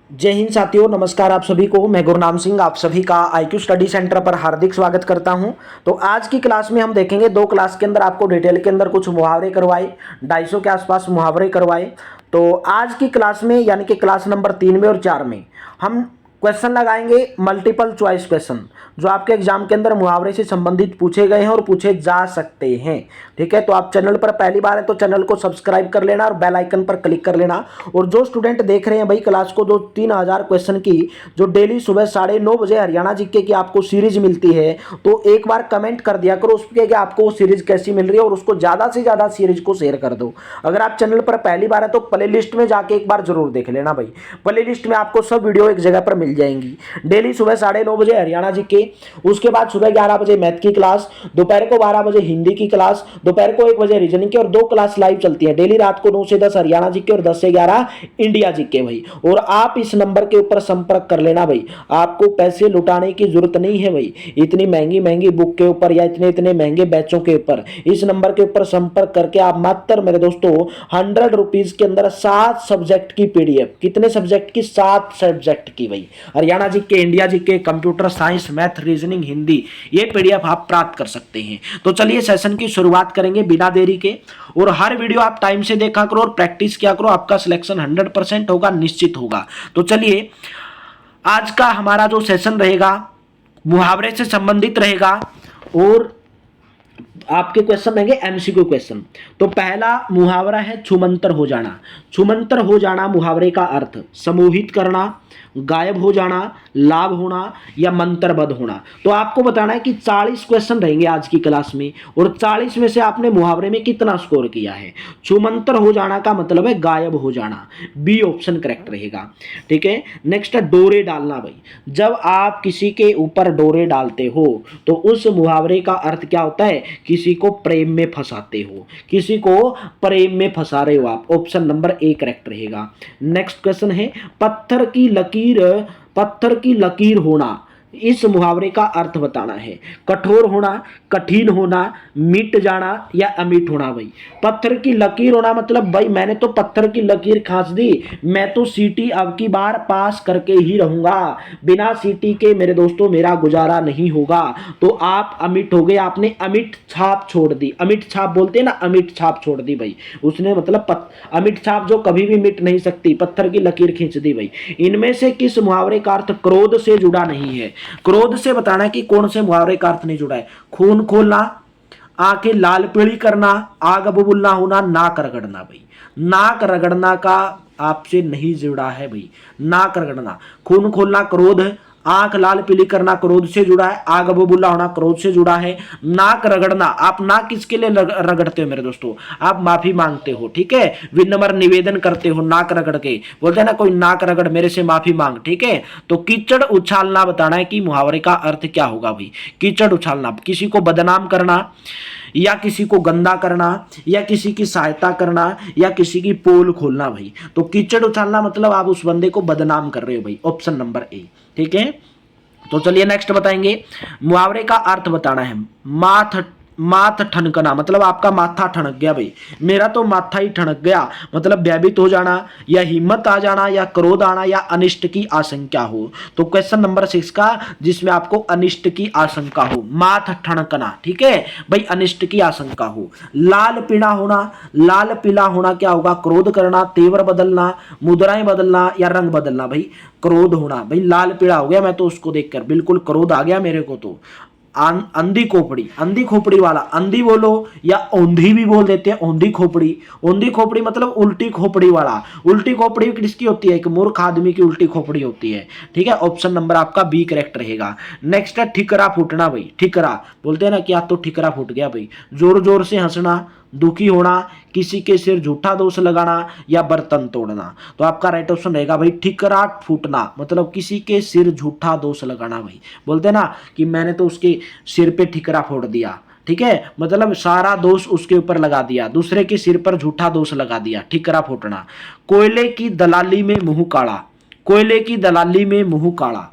जय हिंद साथियों, नमस्कार आप सभी को। मैं गुरनाम सिंह आप सभी का IQ स्टडी सेंटर पर हार्दिक स्वागत करता हूं। तो आज की क्लास में हम देखेंगे, दो क्लास के अंदर आपको डिटेल के अंदर कुछ मुहावरे करवाए, 250 के आसपास मुहावरे करवाए। तो आज की क्लास में यानी कि क्लास नंबर 3 में और 4 में हम क्वेश्चन लगाएंगे मल्टीपल चॉइस क्वेश्चन, जो आपके एग्जाम के अंदर मुहावरे से संबंधित पूछे गए हैं और पूछे जा सकते हैं। ठीक है, तो आप चैनल पर पहली बार है तो चैनल को सब्सक्राइब कर लेना और बेल आइकन पर क्लिक कर लेना। और जो स्टूडेंट देख रहे हैं भाई क्लास को, जो 3000 क्वेश्चन की जो डेली सुबह 9:30 बजे हरियाणा जीके की आपको सीरीज मिलती है, तो एक बार कमेंट कर दिया करो उस पर कि आपको वो सीरीज कैसी मिल रही है और उसको ज़्यादा से ज़्यादा सीरीज को शेयर कर दो। अगर आप चैनल पर पहली बार है तो प्ले लिस्ट में जाके एक बार जरूर देख लेना भाई। प्ले लिस्ट में आपको सब वीडियो एक जगह पर मिल जाएंगी। डेली सुबह 9:30 बजे हरियाणा जीके, उसके बाद सुबह 11 बजे मैथ की क्लास, दोपहर को 12 बजे हिंदी की क्लास, दोपहर को 1 बजे रीजनिंग की, और 2 क्लास लाइव चलती है डेली रात को 9 से 10 हरियाणा जीके और 10 से 11 इंडिया जीके भाई। और आप इस नंबर के ऊपर संपर्क कर लेना भाई, आपको पैसे लुटाने की जरूरत नहीं है भाई। इतनी महंगी महंगी बुक के ऊपर या इतने इतने महंगे बैचों के ऊपर इस नंबर के ऊपर संपर्क करके आप मात्र मेरे दोस्तों 100 रुपीज के अंदर 7 सब्जेक्ट की PDF, कितने सब्जेक्ट की? 7 सब्जेक्ट की भाई। Haryana GK, India GK, computer science, math, reasoning, Hindi, ये PDF आप प्राप्त कर सकते हैं। तो चलिए सेशन की शुरुआत करेंगे बिना देरी के। और हर वीडियो आप टाइम से देखा करो और प्रैक्टिस किया करो, आपका सिलेक्शन 100% होगा, निश्चित होगा। तो चलिए आज का हमारा जो सेशन रहेगा मुहावरे से संबंधित रहेगा और आपके क्वेश्चन रहेंगे MCQ क्वेश्चन। तो पहला मुहावरा है छुमंतर हो जाना। छुमंतर हो जाना मुहावरे का अर्थ समूहित करना, गायब हो जाना, लाभ होना या मंत्रबद्ध होना। तो आपको बताना है कि 40 क्वेश्चन रहेंगे आज की क्लास में और 40 में से आपने मुहावरे में कितना स्कोर किया है। छुमंतर हो जाना का मतलब है गायब हो जाना, B ऑप्शन करेक्ट रहेगा। ठीक है, नेक्स्ट है डोरे डालना भाई। जब आप किसी के ऊपर डोरे डालते हो तो उस मुहावरे का अर्थ क्या होता है? किसी को प्रेम में फंसाते हो, किसी को प्रेम में फंसा रहे हो आप। ऑप्शन नंबर A करेक्ट रहेगा। नेक्स्ट क्वेश्चन है पत्थर की लकीर होना। इस मुहावरे का अर्थ बताना है। कठोर होना, कठिन होना, मिट जाना या अमिट होना भाई। पत्थर की लकीर होना मतलब भाई मैंने तो पत्थर की लकीर खींच दी, मैं तो सीटी अब की बार पास करके ही रहूंगा, बिना सीटी के मेरे दोस्तों मेरा गुजारा नहीं होगा। तो आप अमिट हो गए, आपने अमिट छाप छोड़ दी। अमिट छाप बोलते हैं ना, अमिट छाप छोड़ दी भाई उसने, मतलब अमिट छाप जो कभी भी मिट नहीं सकती, पत्थर की लकीर खींच दी भाई। इनमें से किस मुहावरे का अर्थ क्रोध से जुड़ा नहीं है? क्रोध से बताना है कि कौन से मुहावरे का अर्थ नहीं जुड़ा है। खून खोलना, आंखें लाल पीली करना, आग बबूला होना, नाक रगड़ना भाई। नाक रगड़ना का आपसे नहीं जुड़ा है भाई। नाक रगड़ना, खून खोलना क्रोध, आंख लाल पीली करना क्रोध से जुड़ा है, आग बबूला होना क्रोध से जुड़ा है। नाक रगड़ना, आप नाक किसके लिए रगड़ते हो मेरे दोस्तों? आप माफी मांगते हो, ठीक है, विनम्र निवेदन करते हो नाक रगड़ के। बोलते हैं ना कोई नाक रगड़ मेरे से माफी मांग, ठीक है। तो कीचड़ उछालना बताना है कि मुहावरे का अर्थ क्या होगा भाई। कीचड़ उछालना, किसी को बदनाम करना या किसी को गंदा करना या किसी की सहायता करना या किसी की पोल खोलना भाई। तो कीचड़ उछालना मतलब आप उस बंदे को बदनाम कर रहे हो भाई। ऑप्शन नंबर A, ठीक है। तो चलिए नेक्स्ट बताएंगे, मुहावरे का अर्थ बताना है। माथ ठनकना मतलब आपका माथा ठनक गया भाई, मेरा तो माथा ही ठनक गया मतलब भयभीत हो जाना या हिम्मत आ जाना या क्रोध आना या अनिष्ट की आशंका हो। तो क्वेश्चन नंबर 6 का जिसमें आपको अनिष्ट की आशंका हो, माथ ठनकना, ठीक है भाई, अनिष्ट की आशंका हो। लाल पीला होना, लाल पीला होना क्या होगा? क्रोध करना, तेवर बदलना, मुद्राएं बदलना या रंग बदलना भाई। क्रोध होना भाई, लाल पीला हो गया मैं तो उसको देखकर बिल्कुल क्रोध आ गया मेरे को। तो अंधी खोपड़ी, अंधी खोपड़ी वाला, अंधी बोलो या औंधी भी बोल देते हैं, औंधी खोपड़ी। औंधी खोपड़ी मतलब उल्टी खोपड़ी वाला। उल्टी खोपड़ी किसकी होती है? एक मूर्ख आदमी की उल्टी खोपड़ी होती है, ठीक है। ऑप्शन नंबर आपका B करेक्ट रहेगा। नेक्स्ट है ठिकरा फूटना भाई। ठिकरा बोलते हैं ना कि आज तो ठिकरा फूट गया भाई। जोर जोर से हंसना, दुखी होना, किसी के सिर झूठा दोष लगाना या बर्तन तोड़ना। तो आपका राइट ऑप्शन रहेगा भाई ठिकरा फूटना, मतलब किसी के सिर झूठा दोष लगाना भाई। बोलते हैं ना कि मैंने तो उसके सिर पे ठिकरा फोड़ दिया, ठीक है, मतलब सारा दोष उसके ऊपर लगा दिया, दूसरे के सिर पर झूठा दोष लगा दिया, ठिकरा फूटना। कोयले की दलाली में मुंह काला। कोयले की दलाली में मुंह काला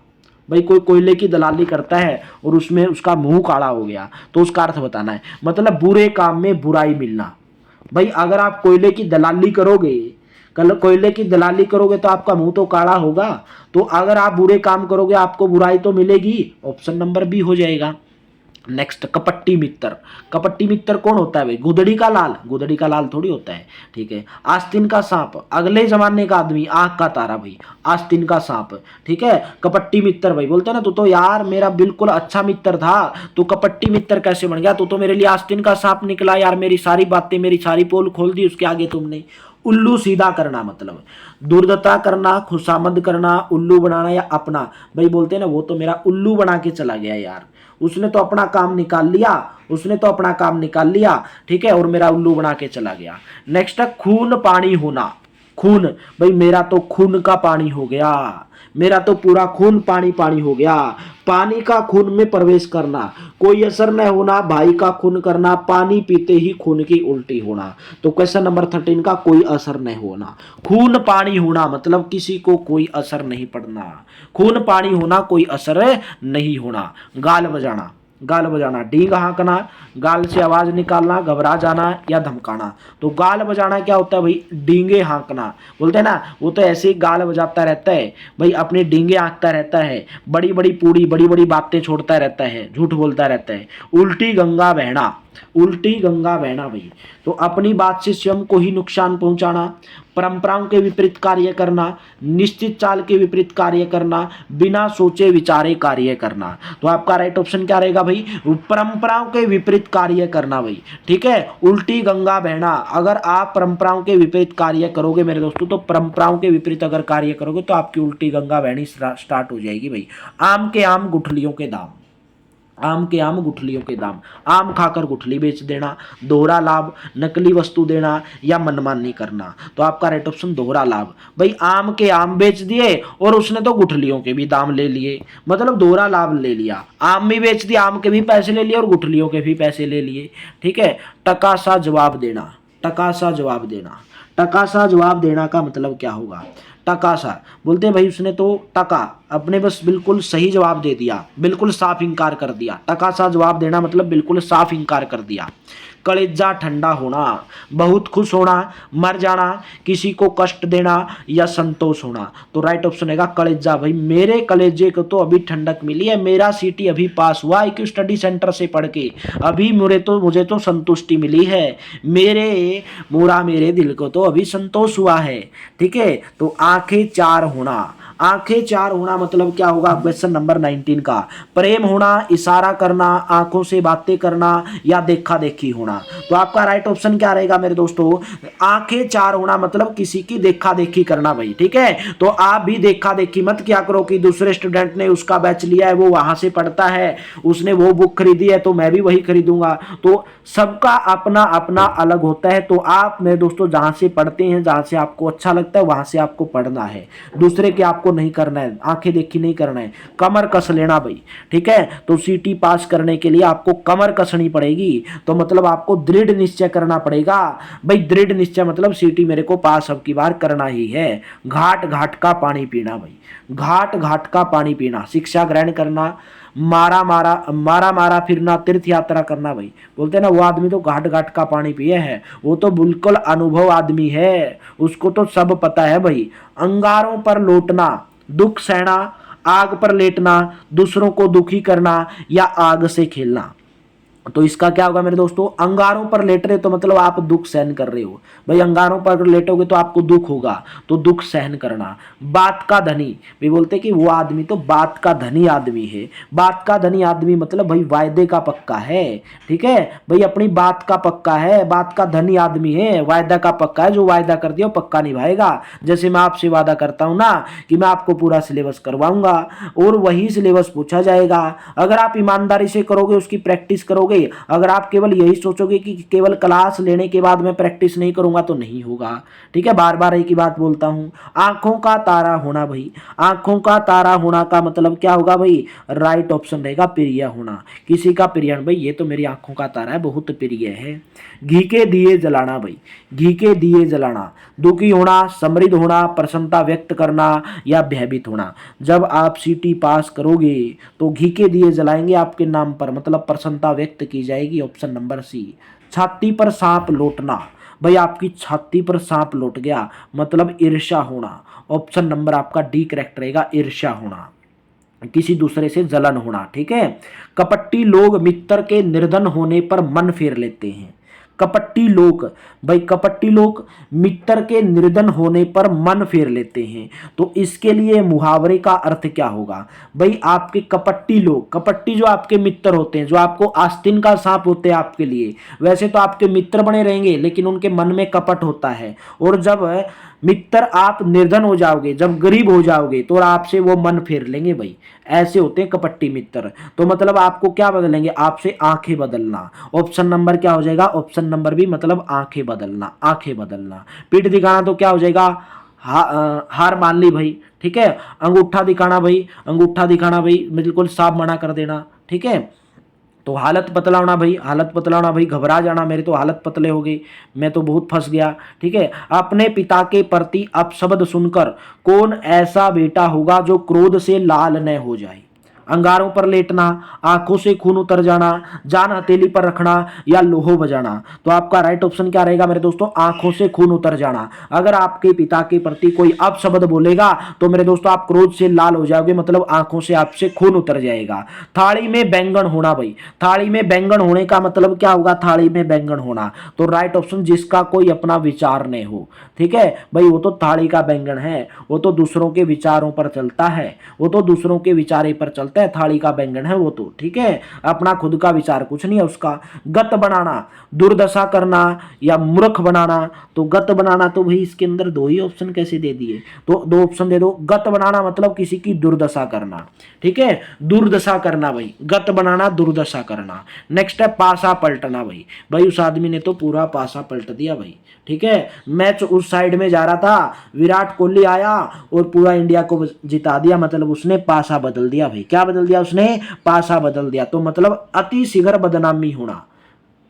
भाई, कोई कोयले की दलाली करता है और उसमें उसका मुंह काला हो गया तो उसका अर्थ बताना है। मतलब बुरे काम में बुराई मिलना भाई। अगर आप कोयले की दलाली करोगे, कल कोयले की दलाली करोगे तो आपका मुंह तो काला होगा। तो अगर आप बुरे काम करोगे आपको बुराई तो मिलेगी, ऑप्शन नंबर बी हो जाएगा। नेक्स्ट, कपट्टी मित्र। कपट्टी मित्र कौन होता है भाई? गुदड़ी का लाल, गुदड़ी का लाल थोड़ी होता है, ठीक है। आस्तीन का सांप, अगले जमाने का आदमी, आंख का तारा भाई, आस्तीन का सांप, ठीक है। कपट्टी मित्र भाई, बोलते हैं ना तू तो यार मेरा बिल्कुल अच्छा मित्र था, तू कपट्टी मित्र कैसे बन गया? तू तो मेरे लिए आस्तीन का सांप निकला यार, मेरी सारी बातें, मेरी सारी पोल खोल दी उसके आगे तुमने। उल्लू सीधा करना मतलब दुर्दता करना, खुशामद करना, उल्लू बनाना या अपना। भाई बोलते हैं ना वो तो मेरा उल्लू बना के चला गया यार, उसने तो अपना काम निकाल लिया, उसने तो अपना काम निकाल लिया, ठीक है, और मेरा उल्लू बना के चला गया। नेक्स्ट है खून पानी होना। खून, भाई मेरा तो खून का पानी हो गया, मेरा तो पूरा खून पानी पानी हो गया। पानी का खून में प्रवेश करना, कोई असर न होना, भाई का खून करना, पानी पीते ही खून की उल्टी होना। तो क्वेश्चन नंबर 13 का कोई असर नहीं होना। खून पानी होना मतलब किसी को कोई असर नहीं पड़ना, खून पानी होना कोई असर नहीं होना। गाल बजाना, गाल बजाना, डींग हाँकना, गाल से आवाज निकालना, घबरा जाना या धमकाना। तो गाल बजाना क्या होता है भाई? डींगे हाँकना, बोलते हैं ना वो तो ऐसे ही गाल बजाता रहता है भाई, अपने डींगे हाँकता रहता है, बड़ी बड़ी पूरी बड़ी बड़ी बातें छोड़ता रहता है, झूठ बोलता रहता है। उल्टी गंगा बहना, उल्टी गंगा बहना भाई, तो अपनी बात से स्वयं को ही नुकसान पहुंचाना, परंपराओं के विपरीत कार्य करना, निश्चित चाल के विपरीत कार्य करना, बिना सोचे विचारे कार्य करना। तो आपका राइट ऑप्शन क्या रहेगा भाई? परंपराओं के विपरीत कार्य करना भाई, ठीक है। उल्टी गंगा बहना, अगर आप परंपराओं के विपरीत कार्य करोगे मेरे दोस्तों, तो परंपराओं के विपरीत अगर कार्य करोगे तो आपकी उल्टी गंगा बहनी स्टार्ट हो जाएगी भाई। आम के आम गुठलियों के दाम, आम के आम गुठलियों के दाम, आम खाकर गुठली बेच देना, दोहरा लाभ, नकली वस्तु देना या मनमानी करना। तो आपका राइट ऑप्शन दोहरा लाभ। भाई आम के आम बेच दिए और उसने तो गुठलियों के भी दाम ले लिए, मतलब दोहरा लाभ ले लिया, आम भी बेच दिया, आम के भी पैसे ले लिए और गुठलियों के भी पैसे ले लिए, ठीक है। टका सा जवाब देना, टका सा जवाब देना, टका सा जवाब देना का मतलब क्या होगा? टका सा, बोलते हैं भाई उसने तो टका अपने बस बिल्कुल सही जवाब दे दिया, बिल्कुल साफ इनकार कर दिया। टका सा जवाब देना मतलब बिल्कुल साफ इनकार कर दिया। कलेजा ठंडा होना, बहुत खुश होना, मर जाना, किसी को कष्ट देना या संतोष होना। तो राइट ऑप्शन है कलेजा। भाई मेरे कलेजे को तो अभी ठंडक मिली है, मेरा सीटी अभी पास हुआ IQ स्टडी सेंटर से पढ़ के, अभी मुझे तो संतुष्टि मिली है, मेरे दिल को तो अभी संतोष हुआ है, ठीक है। तो आंखें चार होना, आंखें चार होना मतलब क्या होगा? क्वेश्चन नंबर 19 का प्रेम होना, इशारा करना, आंखों से बातें करना या देखा देखी होना। तो आपका राइट ऑप्शन क्या रहेगा मेरे दोस्तों? आंखें चार होना मतलब किसी की देखा देखी करना भाई, ठीक है। तो आप भी देखा देखी मत क्या करो कि दूसरे स्टूडेंट ने उसका बैच लिया है, वो वहां से पढ़ता है, उसने वो बुक खरीदी है तो मैं भी वही खरीदूंगा। तो सबका अपना अपना अलग होता है। तो आप मेरे दोस्तों जहां से पढ़ते हैं, जहां से आपको अच्छा लगता है वहां से आपको पढ़ना है, दूसरे के आपको नहीं करना है, आंखें देखी नहीं करना है। कमर कस लेना भाई, ठीक है। तो सीटी पास करने के लिए आपको कमर कसनी पड़ेगी, तो मतलब आपको दृढ़ निश्चय करना पड़ेगा भाई। दृढ़ निश्चय मतलब सीटी मेरे को पास अब की बार करना ही है। घाट घाट का पानी पीना भाई, घाट घाट का पानी पीना, शिक्षा ग्रहण करना, मारा फिरना, तीर्थ यात्रा करना भाई। बोलते हैं ना वो आदमी तो घाट घाट का पानी पिए है, वो तो बिल्कुल अनुभव आदमी है, उसको तो सब पता है भाई। अंगारों पर लौटना, दुख सहना, आग पर लेटना, दूसरों को दुखी करना या आग से खेलना। तो इसका क्या होगा मेरे दोस्तों? अंगारों पर लेट रहे तो मतलब आप दुख सहन कर रहे हो भाई, अंगारों पर लेटोगे तो आपको दुख होगा, तो दुख सहन करना। बात का धनी, भी बोलते कि वो आदमी तो बात का धनी आदमी है। बात का धनी आदमी मतलब भाई वायदे का पक्का है, ठीक है भाई, अपनी बात का पक्का है, बात का धनी आदमी है, वायदा का पक्का है, जो वायदा कर दिया वो पक्का निभाएगा। जैसे मैं आपसे वादा करता हूं ना कि मैं आपको पूरा सिलेबस करवाऊंगा और वही सिलेबस पूछा जाएगा। अगर आप ईमानदारी से करोगे, उसकी प्रैक्टिस करोगे, अगर आप केवल यही सोचोगे कि केवल क्लास लेने के बाद मैं प्रैक्टिस नहीं करूंगा तो नहीं होगा, ठीक है। बार बार एक ही बात बोलता हूं। आंखों का तारा होना भाई, आंखों का तारा होना का मतलब क्या होगा भाई? राइट ऑप्शन रहेगा प्रिय होना, किसी का प्रिय। भाई ये तो मेरी आंखों का तारा है, बहुत प्रिय है। घी के दिए जलाना भाई, घी के दिए जलाना, दुखी होना, समृद्ध होना, प्रसन्नता व्यक्त करना या भयभीत होना। जब आप सीटी पास करोगे तो घी के दिए जलाएंगे आपके नाम पर, मतलब प्रसन्नता व्यक्त की जाएगी, ऑप्शन नंबर सी। छाती पर सांप लौटना, भाई आपकी छाती पर सांप लौट गया, मतलब ईर्ष्या होना। ऑप्शन नंबर आपका डी करेक्ट रहेगा, ईर्ष्या होना, किसी दूसरे से जलन होना। ठीक है। कपट्टी लोग मित्र के निर्धन होने पर मन फेर लेते हैं। कपट्टी लोग, भाई कपट्टी लोग मित्र के निर्धन होने पर मन फेर लेते हैं। तो इसके लिए मुहावरे का अर्थ क्या होगा? भाई आपके कपट्टी लोग, कपट्टी जो आपके मित्र होते हैं, जो आपको आस्तीन का सांप होते हैं आपके लिए, वैसे तो आपके मित्र बने रहेंगे लेकिन उनके मन में कपट होता है। और जब मित्र आप निर्धन हो जाओगे, जब गरीब हो जाओगे, तो आपसे वो मन फेर लेंगे। भाई ऐसे होते हैं कपट्टी मित्र। तो मतलब आपको क्या बदलेंगे? आपसे आंखें बदलना। ऑप्शन नंबर क्या हो जाएगा? ऑप्शन नंबर भी मतलब आंखें बदलना, आंखें बदलना। पीठ दिखाना तो क्या हो जाएगा? हार मान ली भाई। ठीक है। अंगूठा दिखाना भाई, अंगूठा दिखाना भाई बिल्कुल साफ मना कर देना। ठीक है। तो हालत पतला होना भाई, हालत पतला होना भाई, घबरा जाना, मेरे तो हालत पतले हो गई, मैं तो बहुत फंस गया। ठीक है। अपने पिता के प्रति अपशब्द सुनकर कौन ऐसा बेटा होगा जो क्रोध से लाल न हो जाए? अंगारों पर लेटना, आंखों से खून उतर जाना, जान हथेली पर रखना, या लोहो बजाना। तो आपका राइट ऑप्शन क्या रहेगा मेरे दोस्तों? आंखों से खून उतर जाना। अगर आपके पिता के प्रति कोई अपशब्द बोलेगा तो मेरे दोस्तों आप क्रोध से लाल हो जाओगे, मतलब आंखों से आपसे खून उतर जाएगा। थाली में बैंगन होना भाई, थाली में बैंगन होने का मतलब क्या होगा? थाली में बैंगन होना। तो राइट ऑप्शन जिसका कोई अपना विचार नहीं हो। ठीक है भाई, वो तो थाली का बैंगन है, वो तो दूसरों के विचारों पर चलता है, वो तो दूसरों के विचारे पर चलता है, थाली का बैंगन है वो तो। ठीक है। अपना खुद का विचार कुछ नहीं है उसका। गत बनाना, दुर्दशा करना या मूर्ख बनाना। तो गत बनाना तो भाई इसके अंदर दो ही ऑप्शन कैसे दे दिए? तो दो ऑप्शन दे दो। गत बनाना मतलब किसी की दुर्दशा करना। ठीक है। दुर्दशा करना भाई, गत बनाना, दुर्दशा करना। नेक्स्ट है पासा पलटना भाई। भाई उस आदमी ने तो पूरा पासा पलट दिया भाई। ठीक है। मैच उस साइड में जा रहा था, विराट कोहली आया और पूरा इंडिया को जिता दिया, मतलब उसने पासा बदल दिया भाई। क्या बदल दिया उसने? पासा बदल दिया। तो मतलब अति शीघ्र बदनामी होना।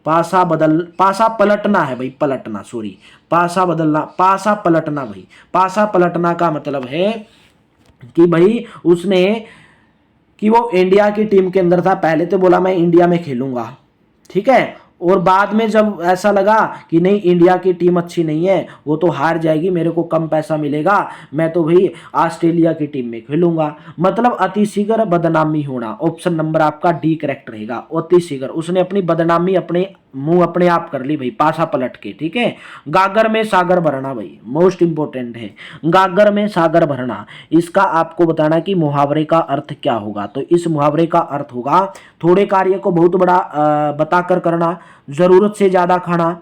पासा पलटना है भाई, पलटना, सॉरी, पासा बदलना, पासा पलटना भाई। पासा पलटना का मतलब है कि भाई उसने, कि वो इंडिया की टीम के अंदर था, पहले तो बोला मैं इंडिया में खेलूंगा। ठीक है। और बाद में जब ऐसा लगा कि नहीं इंडिया की टीम अच्छी नहीं है, वो तो हार जाएगी, मेरे को कम पैसा मिलेगा, मैं तो भाई ऑस्ट्रेलिया की टीम में खेलूंगा। मतलब अतिशीघ्र बदनामी होना। ऑप्शन नंबर आपका डी करेक्ट रहेगा, अतिशीघ्र। उसने अपनी बदनामी अपने मुंह अपने आप कर ली भाई, पासा पलट के। ठीक है। गागर में सागर भरना भाई, मोस्ट इंपोर्टेंट है। गागर में सागर भरना, इसका आपको बताना कि मुहावरे का अर्थ क्या होगा। तो इस मुहावरे का अर्थ होगा थोड़े कार्य को बहुत बड़ा बताकर करना, जरूरत से ज्यादा खाना,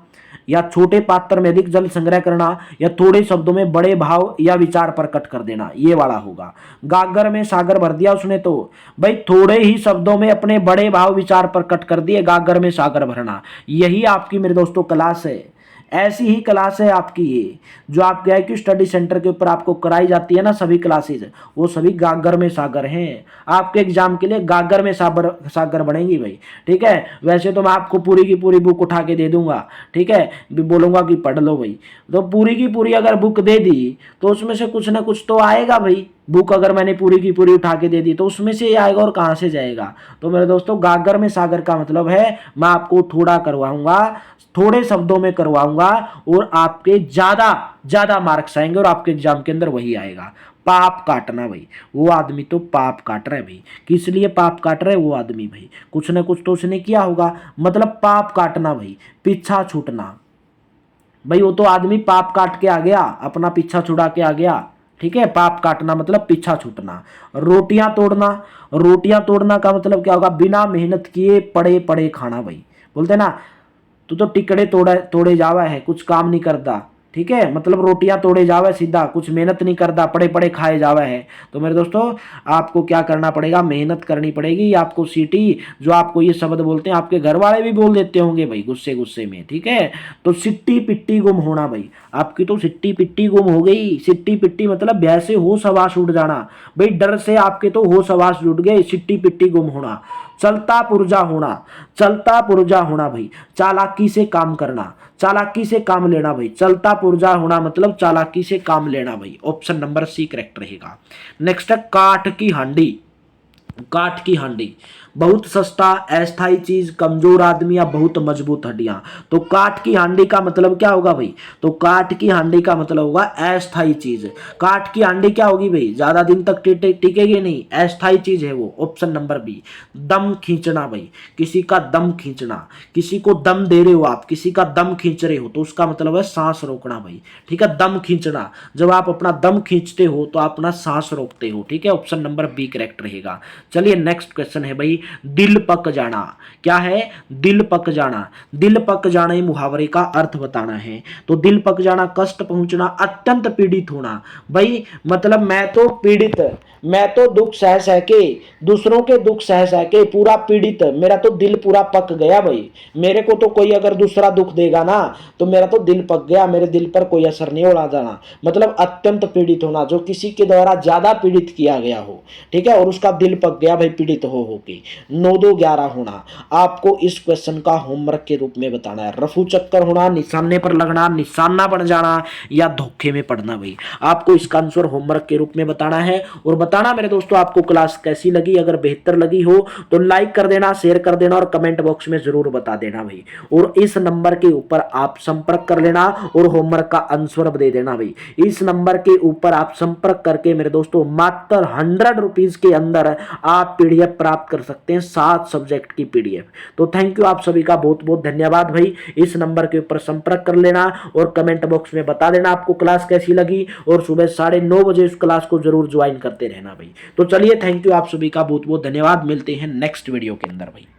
या छोटे पात्र में अधिक जल संग्रह करना, या थोड़े शब्दों में बड़े भाव या विचार प्रकट कर देना, ये वाला होगा। गागर में सागर भर दिया उसने, तो भाई थोड़े ही शब्दों में अपने बड़े भाव विचार प्रकट कर दिए, गागर में सागर भरना। यही आपकी मेरे दोस्तों क्लास है, ऐसी ही क्लास है आपकी ये, जो आपके IQ स्टडी सेंटर के ऊपर आपको कराई जाती है ना सभी क्लासेज, वो सभी गागर में सागर हैं। आपके एग्जाम के लिए गागर में सागर बनेंगी भाई। ठीक है। वैसे तो मैं आपको पूरी की पूरी बुक उठा के दे दूंगा। ठीक है। बोलूंगा कि पढ़ लो भाई, तो पूरी की पूरी अगर बुक दे दी तो उसमें से कुछ ना कुछ तो आएगा भाई। बुक अगर मैंने पूरी की पूरी उठा के दे दी तो उसमें से आएगा, और कहाँ से जाएगा? तो मेरे दोस्तों गागर में सागर का मतलब है मैं आपको थोड़ा करवाऊंगा, थोड़े शब्दों में करवाऊंगा, और आपके ज्यादा ज्यादा मार्क्स आएंगे, और आपके एग्जाम के अंदर वही आएगा। पाप काटना भाई, वो आदमी तो पाप काट रहा है भाई। किस लिए पाप काट रहा है वो आदमी? भाई कुछ ना कुछ तो उसने किया होगा, मतलब पाप काटना भाई, पीछा छूटना। भाई वो तो आदमी पाप काट के आ गया, अपना पीछा छुड़ा के आ गया। ठीक है। पाप काटना मतलब पीछा छूटना। रोटियां तोड़ना, रोटियां तोड़ना का मतलब क्या होगा? बिना मेहनत किए पड़े पड़े खाना भाई। बोलते ना तू तो टिकड़े तोड़े तोड़े जावा है, कुछ काम नहीं करता। ठीक है। मतलब रोटियां तोड़े जावे सीधा, कुछ मेहनत नहीं करता, पड़े पड़े खाए जावे है। तो मेरे दोस्तों आपको क्या करना पड़ेगा? मेहनत करनी पड़ेगी। आपको सीटी, जो आपको ये शब्द बोलते हैं, आपके घर वाले भी बोल देते होंगे भाई गुस्से गुस्से में। ठीक है। तो सिट्टी पिट्टी गुम होना भाई, आपकी तो सिट्टी पिट्टी गुम हो गई। सिट्टी पिट्टी मतलब वैसे होश हवास उड़ जाना भाई, डर से आपके तो होश हवास उड़ गए। सिट्टी पिट्टी गुम होना। चलता पुर्जा होना, चलता पुर्जा होना भाई, चालाकी से काम करना, चालाकी से काम लेना भाई। चलता पुर्जा होना मतलब चालाकी से काम लेना भाई। ऑप्शन नंबर सी करेक्ट रहेगा। नेक्स्ट है काठ की हांडी। काठ की हांडी बहुत सस्ता, अस्थाई चीज, कमजोर आदमी या बहुत मजबूत हड्डियां। तो काठ की हांडी का मतलब क्या होगा भाई? तो काठ की हांडी का मतलब होगा अस्थाई चीज। काठ की हांडी क्या होगी भाई? ज्यादा दिन तक टिकेगी नहीं, अस्थाई चीज है वो। Option number B. दम खींचना भाई, किसी का दम खींचना, किसी को दम दे रहे हो आप, किसी का दम खींच रहे हो तो उसका मतलब है सांस रोकना भाई। ठीक है, दम खींचना, जब आप अपना दम खींचते हो तो आप अपना सांस रोकते हो। ठीक है, ऑप्शन नंबर बी करेक्ट रहेगा। चलिए नेक्स्ट क्वेश्चन है भाई, दिल पक जाना। क्या है? दिल पक जाना। दिल पक जाने मुहावरे का अर्थ बताना है। तो दिल पक जाना, कष्ट पहुंचना, अत्यंत पीड़ित होना। भाई मतलब मैं तो पीड़ित, मैं तो दुख सह सह के, दूसरों के दुख सह सह के पूरा पीड़ित, मेरा तो दिल पूरा पक गया भाई। मेरे को तो कोई अगर दूसरा दुख देगा ना तो मेरा तो दिल पक गया, मेरे दिल पर कोई असर नहीं हो जाना। मतलब अत्यंत पीड़ित होना, जो किसी के द्वारा ज्यादा पीड़ित किया गया हो। ठीक है, और उसका दिल पक गया भाई पीड़ित हो के। 9-2-11 होना आपको इस क्वेश्चन का होमवर्क के रूप में बताना है। रफू चक्कर होना, निशाने पर लगना, निशाना बन जाना या धोखे में पड़ना भाई, आपको इसका आंसर होमवर्क के रूप में बताना है। और बताना मेरे दोस्तों आपको क्लास कैसी लगी, अगर बेहतर लगी हो तो लाइक कर देना, शेयर कर देना और कमेंट बॉक्स में जरूर बता देना भाई। और इस नंबर के ऊपर आप संपर्क कर लेना और होमवर्क का आंसर दे देना भाई। इस नंबर के ऊपर आप संपर्क करके मेरे दोस्तों मात्र 100 रुपीज के अंदर आप पीडीएफ प्राप्त कर सकते हैं, 7 सब्जेक्ट की पीडीएफ। तो थैंक यू, आप सभी का बहुत बहुत धन्यवाद भाई। इस नंबर के ऊपर संपर्क कर लेना और कमेंट बॉक्स में बता देना आपको क्लास कैसी लगी, और सुबह 9:30 बजे इस क्लास को जरूर ज्वाइन करते रहना भाई। तो चलिए थैंक यू, आप सभी का बहुत बहुत धन्यवाद। मिलते हैं नेक्स्ट वीडियो के अंदर भाई।